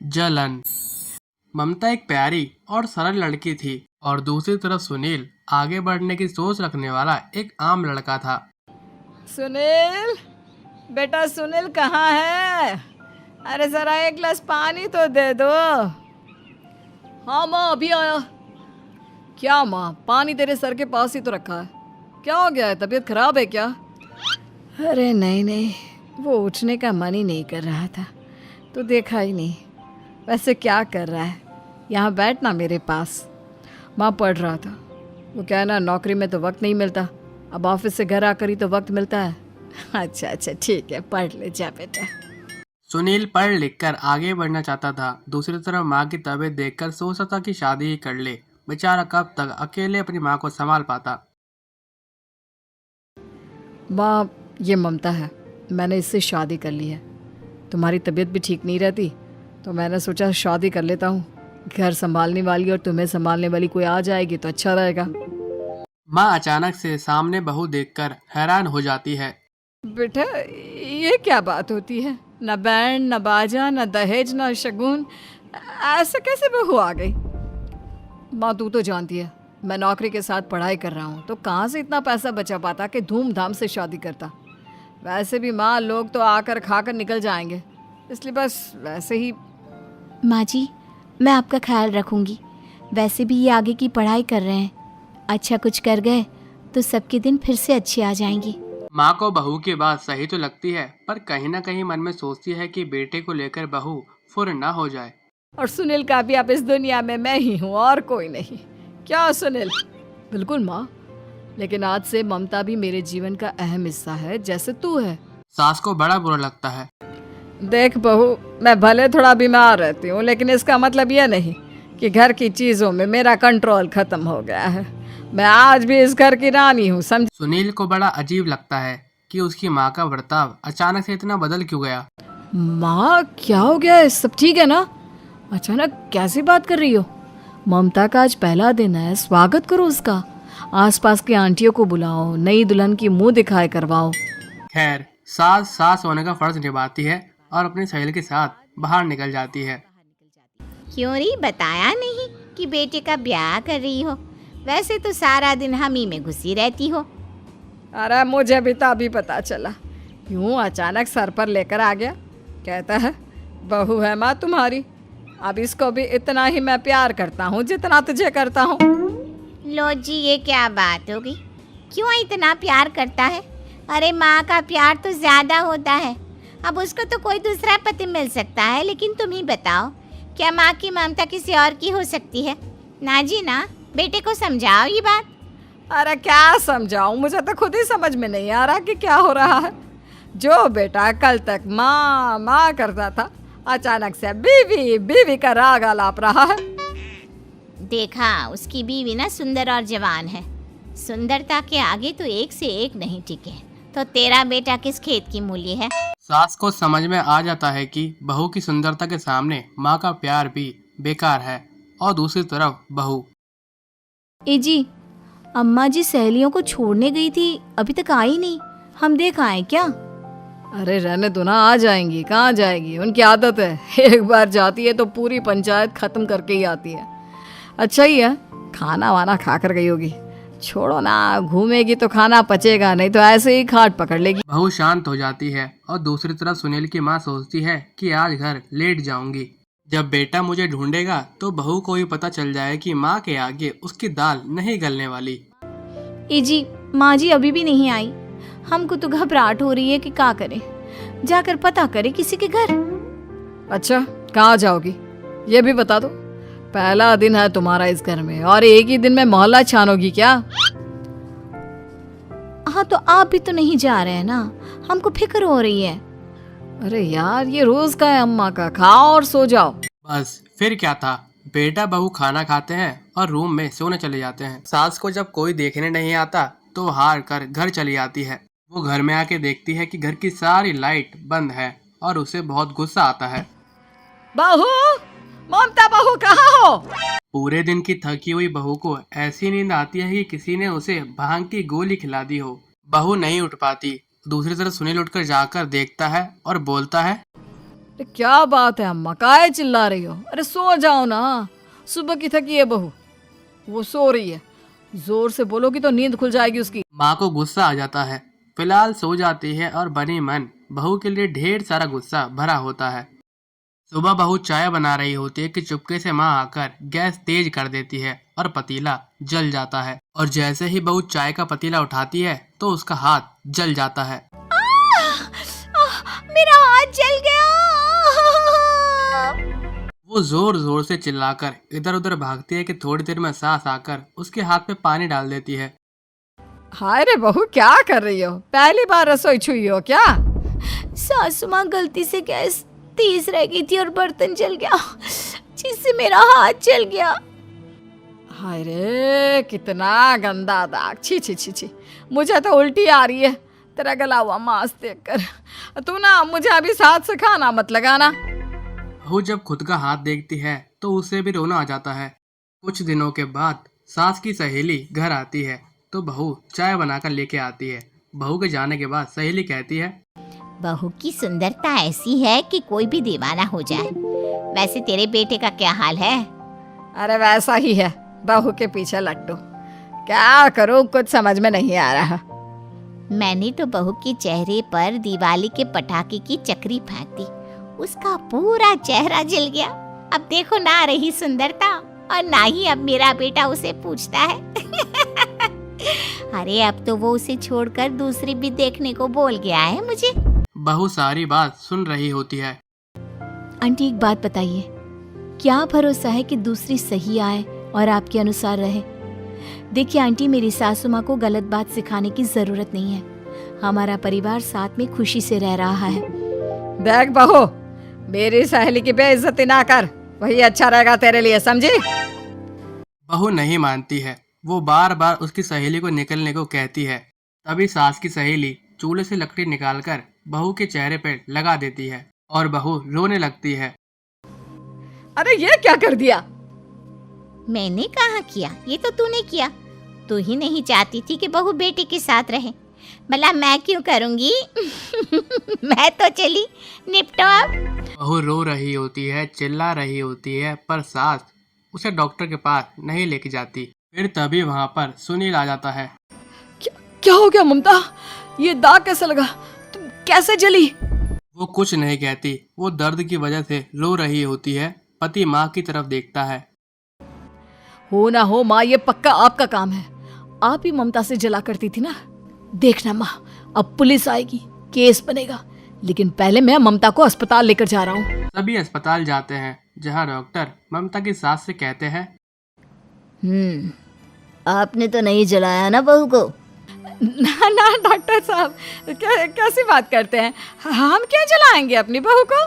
जलन। ममता एक प्यारी और सरल लड़की थी और दूसरी तरफ सुनील आगे बढ़ने की सोच रखने वाला एक आम लड़का था। सुनील, बेटा सुनील कहाँ है? अरे जरा एक गिलास पानी तो दे दो। हाँ माँ, अभी आया। क्या माँ, पानी तेरे सर के पास ही तो रखा है। क्या हो गया है, तबीयत खराब है क्या? अरे नहीं नहीं, वो उठने का मन ही नहीं कर रहा था, तो देखा ही नहीं। वैसे क्या कर रहा है? यहाँ बैठ ना मेरे पास। माँ पढ़ रहा था। वो क्या है ना, नौकरी में तो वक्त नहीं मिलता, अब ऑफिस से घर आकर ही तो वक्त मिलता है। अच्छा अच्छा ठीक है, पढ़ ले जा बेटा। सुनील पढ़ लिख कर आगे बढ़ना चाहता था। दूसरी तरफ माँ की तबीयत देखकर सोचता था कि शादी ही कर ले। बेचारा कब तक अकेले अपनी माँ को संभाल पाता। माँ, ये ममता है, मैंने इससे शादी कर ली है। तुम्हारी तबीयत भी ठीक नहीं रहती, तो मैंने सोचा शादी कर लेता हूँ। घर संभालने वाली और तुम्हें संभालने वाली कोई आ जाएगी तो अच्छा रहेगा। माँ अचानक से सामने बहू देखकर हैरान हो जाती है। बेटा, ये क्या बात होती है? न बैंड, न बाजा, न दहेज, न शगुन, ऐसा कैसे बहू आ गई? माँ तू तो जानती है, मैं नौकरी के साथ पढ़ाई कर रहा हूँ, तो कहाँ से इतना पैसा बचा पाता कि धूमधाम से शादी करता। वैसे भी माँ, लोग तो आकर खाकर निकल जाएंगे, इसलिए बस वैसे ही। माँ जी, मैं आपका ख्याल रखूँगी। वैसे भी ये आगे की पढ़ाई कर रहे हैं, अच्छा कुछ कर गए तो सबके दिन फिर से अच्छे आ जाएंगे। माँ को बहू की बात सही तो लगती है, पर कहीं ना कहीं मन में सोचती है कि बेटे को लेकर बहू फुर ना हो जाए। और सुनील का भी अब इस दुनिया में मैं ही हूँ और कोई नहीं। क्या सुनील? बिल्कुल माँ, लेकिन आज से ममता भी मेरे जीवन का अहम हिस्सा है, जैसे तू है। सास को बड़ा बुरा लगता है। देख बहू, मैं भले थोड़ा बीमार रहती हूँ, लेकिन इसका मतलब यह नहीं कि घर की चीज़ों में मेरा कंट्रोल खत्म हो गया है। मैं आज भी इस घर की रानी हूँ, समझ? सुनील को बड़ा अजीब लगता है कि उसकी माँ का बर्ताव अचानक से इतना बदल क्यों गया। माँ, क्या हो गया है? सब ठीक है ना? अचानक कैसी बात कर रही हो? ममता का आज पहला दिन है, स्वागत करो उसका। आसपास की आंटियों को बुलाओ, नई दुल्हन की मुंह दिखाए करवाओ। खैर, सास सास होने का फर्ज निभाती है और अपनी सहेली के साथ बाहर निकल जाती है। क्यों री, बताया नहीं कि बेटे का ब्याह कर रही हो? वैसे तो सारा दिन हम ही में घुसी रहती हो। अरे मुझे भी तो अभी पता चला, यूं अचानक सर पर लेकर आ गया। कहता है बहू है माँ तुम्हारी। अब इसको भी इतना ही मैं प्यार करता हूँ जितना तुझे करता हूँ। लो जी, ये क्या बात होगी? क्यों इतना प्यार करता है? अरे माँ का प्यार तो ज़्यादा होता है। अब उसको तो कोई दूसरा पति मिल सकता है, लेकिन तुम ही बताओ, क्या माँ की ममता किसी और की हो सकती है? ना जी ना, बेटे को समझाओ ये बात। अरे क्या समझाऊं, मुझे तो खुद ही समझ में नहीं आ रहा कि क्या हो रहा है। जो बेटा कल तक माँ माँ करता था, अचानक से बीवी बीवी का राग आलाप रहा है। देखा, उसकी बीवी ना सुंदर और जवान है। सुंदरता के आगे तो एक से एक नहीं टिके। तो तेरा बेटा किस खेत की मूली है? सास को समझ में आ जाता है कि बहू की सुंदरता के सामने माँ का प्यार भी बेकार है। और दूसरी तरफ बहू। ए जी, अम्मा जी सहेलियों को छोड़ने गई थी, अभी तक आई नहीं। हम देख आए क्या? अरे रहने दो ना, आ जाएंगी। कहाँ जाएगी, उनकी आदत है। एक बार जाती है तो पूरी पंचायत खत्म करके ही आती है। अच्छा ही है, खाना वाना खा कर गई होगी। छोड़ो ना, घूमेगी तो खाना पचेगा, नहीं तो ऐसे ही खाट पकड़ लेगी। बहू शांत हो जाती है और दूसरी तरफ सुनील की माँ सोचती है कि आज घर लेट जाऊंगी। जब बेटा मुझे ढूंढेगा तो बहू को भी पता चल जाए कि माँ के आगे उसकी दाल नहीं गलने वाली। ए जी, माँ जी अभी भी नहीं आई। हमको तो घबराहट हो रही है कि क्या करें। जाकर पता करें किसी के घर। अच्छा, कहाँ जाओगी ये भी बता दो। पहला दिन है तुम्हारा इस घर में और एक ही दिन में मोहल्ला छानोगी क्या? हाँ, तो आप भी तो नहीं जा रहे हैं ना, हमको फिक्र हो रही है। अरे यार, ये रोज का है अम्मा का, खाओ और सो जाओ। बस फिर क्या था, बेटा बहू खाना खाते हैं और रूम में सोने चले जाते हैं। सास को जब कोई देखने नहीं आता तो हार कर घर चली आती है। वो घर में आके देखती है कि घर की सारी लाइट बंद है और उसे बहुत गुस्सा आता है। बहू, ममता बहू कहाँ हो? पूरे दिन की थकी हुई बहू को ऐसी नींद आती है कि किसी ने उसे भांग की गोली खिला दी हो। बहू नहीं उठ पाती। दूसरी तरफ सुनील उठकर जाकर देखता है और बोलता है, अरे क्या बात है अम्मा, काहे चिल्ला रही हो? अरे सो जाओ ना, सुबह की थकी है बहू, वो सो रही है, जोर से बोलोगी तो नींद खुल जाएगी उसकी। माँ को गुस्सा आ जाता है। फिलहाल सो जाती है और बनी मन बहू के लिए ढेर सारा गुस्सा भरा होता है। सुबह बहू चाय बना रही होती है कि चुपके से माँ आकर गैस तेज कर देती है और पतीला जल जाता है। और जैसे ही बहू चाय का पतीला उठाती है तो उसका हाथ जल जाता है। मेरा हाथ जल गया। वो जोर जोर से चिल्लाकर इधर उधर भागती है कि थोड़ी देर में सास आकर उसके हाथ में पानी डाल देती है। हाय रे बहू, क्या कर रही हो? पहली बार रसोई छुई हो क्या? सासू माँ गलती से गैस तेज रह गई थी और बर्तन जल गया, जिससे मेरा हाथ जल गया। हाय रे, कितना गंदा दाग, छी छी छी छी, मुझे तो उल्टी आ रही है तेरा गला हुआ मांस देखकर। तू ना मुझे अभी साथ से खाना मत लगाना। बहू जब खुद का हाथ देखती है तो उसे भी रोना आ जाता है। कुछ दिनों के बाद सास की सहेली घर आती है तो बहू चाय बनाकर लेके आती है। बहू के जाने के बाद सहेली कहती है, बहू की सुंदरता ऐसी है कि कोई भी दीवाना हो जाए। वैसे तेरे बेटे का क्या हाल है? अरे वैसा ही है, बहू के पीछे लट्टू। क्या करूं, कुछ समझ में नहीं आ रहा। मैंने तो बहू के चेहरे पर दिवाली के पटाखे की चक्री फेंक दी, उसका पूरा चेहरा जल गया। अब देखो ना रही सुंदरता, और ना ही अब मेरा बेटा उसे पूछता है। अरे अब तो वो उसे छोड़कर दूसरी भी देखने को बोल गया है मुझे। बहू सारी बात सुन रही होती है। आंटी एक बात बताइए, क्या भरोसा है कि दूसरी सही आए और आपके अनुसार रहे? देखिए आंटी, मेरी सासू माँ को गलत बात सिखाने की जरूरत नहीं है। हमारा परिवार साथ में खुशी से रह रहा है। देख बहू, मेरी सहेली की बेइज्जती ना कर, वही अच्छा रहेगा तेरे लिए, समझी? बहू नहीं मानती है। वो बार बार उसकी सहेली को निकलने को कहती है। तभी सास की सहेली चूल्हे से लकड़ी निकालकर बहू के चेहरे पर लगा देती है और बहू रोने लगती है। अरे ये क्या कर दिया? मैंने कहाँ किया, ये तो तूने किया। तू ही नहीं चाहती थी कि बहू बेटे के साथ रहे, भला मैं क्यों करूँगी? मैं तो चली, निपटो अब। बहू रो रही होती है, चिल्ला रही होती है, पर सास उसे डॉक्टर के पास नहीं लेके जाती। फिर तभी वहाँ पर सुनील आ जाता है। क्या हो गया ममता? ये दाग कैसे लगा? तुम कैसे जली? वो कुछ नहीं कहती, वो दर्द की वजह से रो रही होती है। पति माँ की तरफ देखता है। हो ना हो माँ, ये पक्का आपका काम है। आप ही ममता से जला करती थी ना। देखना माँ, अब पुलिस आएगी, केस बनेगा, लेकिन पहले मैं ममता को अस्पताल लेकर जा रहा हूँ। सभी अस्पताल जाते हैं जहाँ डॉक्टर ममता की सास से कहते हैं, आपने तो नहीं जलाया ना बहू को? ना ना डॉक्टर साहब, कैसी बात करते हैं? हम क्या जलाएंगे अपनी बहू को?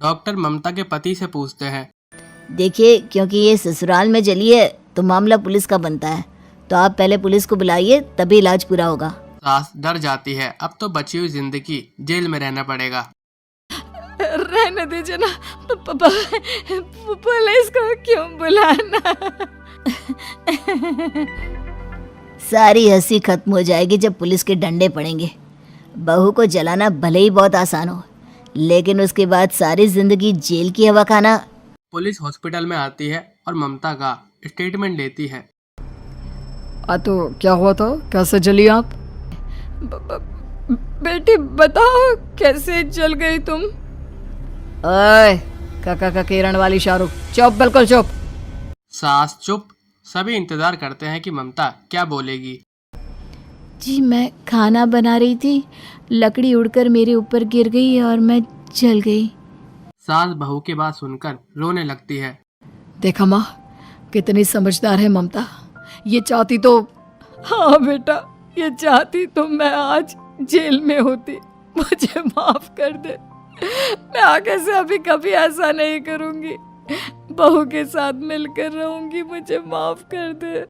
डॉक्टर ममता के पति से पूछते हैं। देखिए, क्योंकि ये ससुराल में जली है तो मामला पुलिस का बनता है, तो आप पहले पुलिस को बुलाइए, तभी इलाज पूरा होगा। सास डर जाती है। अब तो बची हुई जिंदगी जेल में रहना पड़ेगा। रहने दीजिए ना, पुलिस को क्यों बुलाना? सारी हंसी खत्म हो जाएगी जब पुलिस के डंडे पड़ेंगे। बहू को जलाना भले ही बहुत आसान हो, लेकिन उसके बाद सारी जिंदगी जेल की हवा खाना। पुलिस हॉस्पिटल में आती है और ममता का स्टेटमेंट लेती है। तो क्या हुआ था? कैसे जली आप? बेटी बताओ, कैसे जल गई तुम? ओए, काका का किरण वाली शाहरुख, चुप, बिल्कुल चुप। सास चुप। सभी इंतजार करते हैं कि ममता क्या बोलेगी। जी, मैं खाना बना रही थी, लकड़ी उड़कर मेरे ऊपर गिर गई और मैं जल गई। सास बहू की बात सुनकर रोने लगती है। देखा माँ, कितनी समझदार है ममता। ये चाहती तो, हाँ बेटा, ये चाहती तो मैं आज जेल में होती। मुझे माफ कर दे, मैं आगे से अभी कभी ऐसा नहीं करूँगी। बहू के साथ मिलकर रहूँगी, मुझे माफ कर दे।